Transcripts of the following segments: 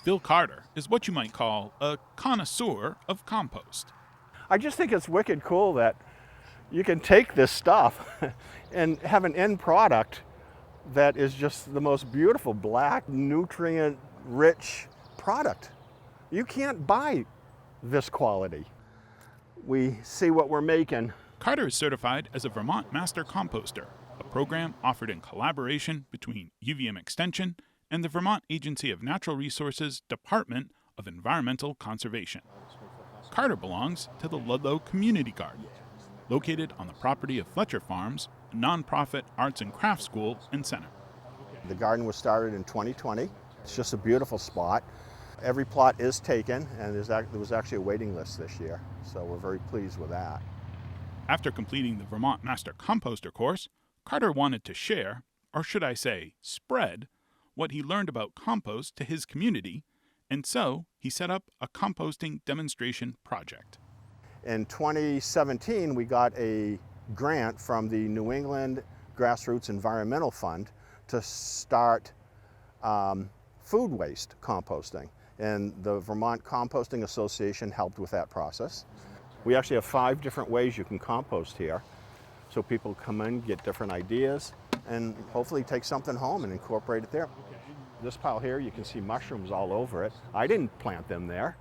Bill Carter is what you might call a connoisseur of compost. I just think it's wicked cool that you can take this stuff and have an end product that is just the most beautiful, black, nutrient-rich product. You can't buy this quality. We see what we're making. Carter is certified as a Vermont Master Composter, a program offered in collaboration between UVM Extension and the Vermont Agency of Natural Resources Department of Environmental Conservation. Carter belongs to the Ludlow Community Garden, located on the property of Fletcher Farms, a nonprofit arts and crafts school and center. The garden was started in 2020. It's just a beautiful spot. Every plot is taken, and there was actually a waiting list this year, so we're very pleased with that. After completing the Vermont Master Composter course, Carter wanted to share, or should I say spread, what he learned about compost to his community, and so he set up a composting demonstration project. In 2017, we got a grant from the New England Grassroots Environmental Fund to start food waste composting, and the Vermont Composting Association helped with that process. We actually have 5 different ways you can compost here, so people come in, get different ideas, and hopefully take something home and incorporate it there. This pile here, you can see mushrooms all over it. I didn't plant them there.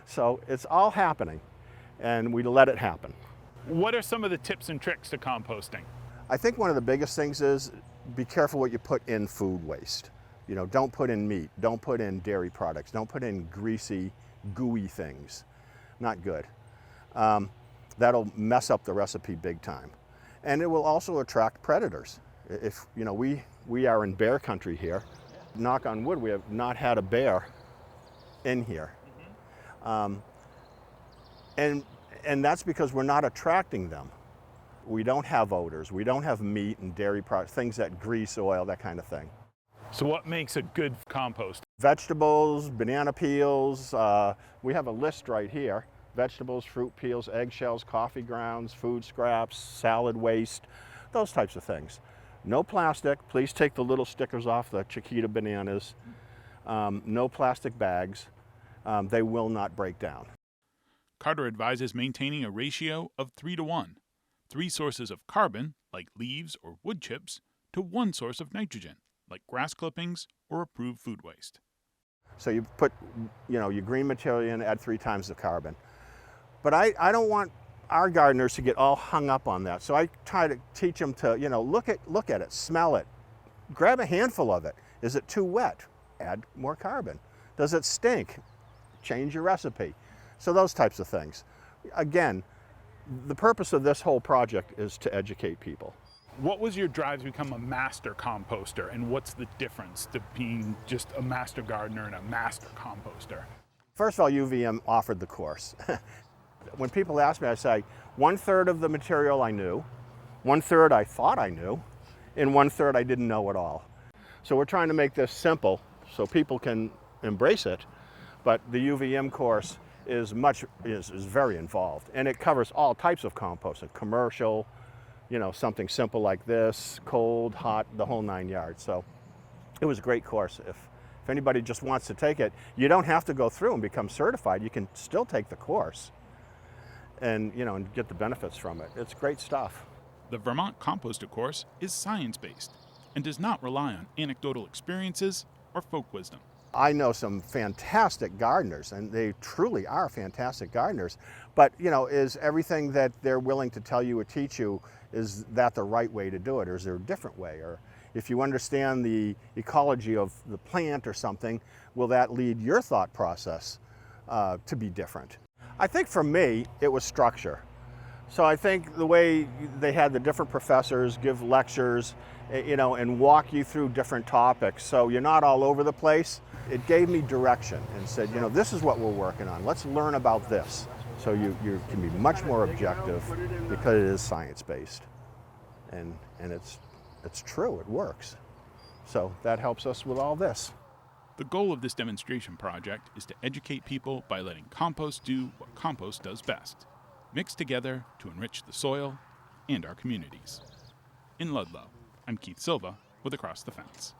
So it's all happening, and we let it happen. What are some of the tips and tricks to composting? I think one of the biggest things is be careful what you put in food waste. You know, don't put in meat, don't put in dairy products, don't put in greasy, gooey things. Not good. That'll mess up the recipe big time. And it will also attract predators. If, you know, we are in bear country here. Knock on wood, we have not had a bear in here. And that's because we're not attracting them. We don't have odors, we don't have meat and dairy products, things that grease, oil, that kind of thing. So what makes a good compost? Vegetables, banana peels, we have a list right here. Vegetables, fruit peels, eggshells, coffee grounds, food scraps, salad waste, those types of things. No plastic, please take the little stickers off the Chiquita bananas. No plastic bags, they will not break down. Carter advises maintaining a ratio of 3:1. 3 sources of carbon, like leaves or wood chips, to 1 source of nitrogen, like grass clippings or approved food waste. So you put, you know, your green material in, add 3 times the carbon. But I don't want our gardeners to get all hung up on that. So I try to teach them to, you know, look at it, smell it, grab a handful of it. Is it too wet? Add more carbon. Does it stink? Change your recipe. So those types of things. Again, the purpose of this whole project is to educate people. What was your drive to become a master composter, and what's the difference to being just a master gardener and a master composter? First of all, UVM offered the course. When people ask me, I say 1/3 of the material I knew, 1/3 I thought I knew, and 1/3 I didn't know at all. So we're trying to make this simple so people can embrace it, but the UVM course is very involved, and it covers all types of composting, commercial, you know, something simple like this, cold, hot, the whole 9 yards. So it was a great course. If anybody just wants to take it, you don't have to go through and become certified. You can still take the course and, you know, and get the benefits from it. It's great stuff. The Vermont Composter course is science-based and does not rely on anecdotal experiences or folk wisdom. I know some fantastic gardeners, and they truly are fantastic gardeners, but, you know, is everything that they're willing to tell you or teach you, is that the right way to do it, or is there a different way? Or if you understand the ecology of the plant or something, will that lead your thought process to be different? I think for me, it was structure. So I think the way they had the different professors give lectures, you know, and walk you through different topics, so you're not all over the place. It gave me direction and said, you know, this is what we're working on. Let's learn about this. So you can be much more objective because it is science-based. And it's true, it works. So that helps us with all this. The goal of this demonstration project is to educate people by letting compost do what compost does best, mix together to enrich the soil and our communities. In Ludlow, I'm Keith Silva with Across the Fence.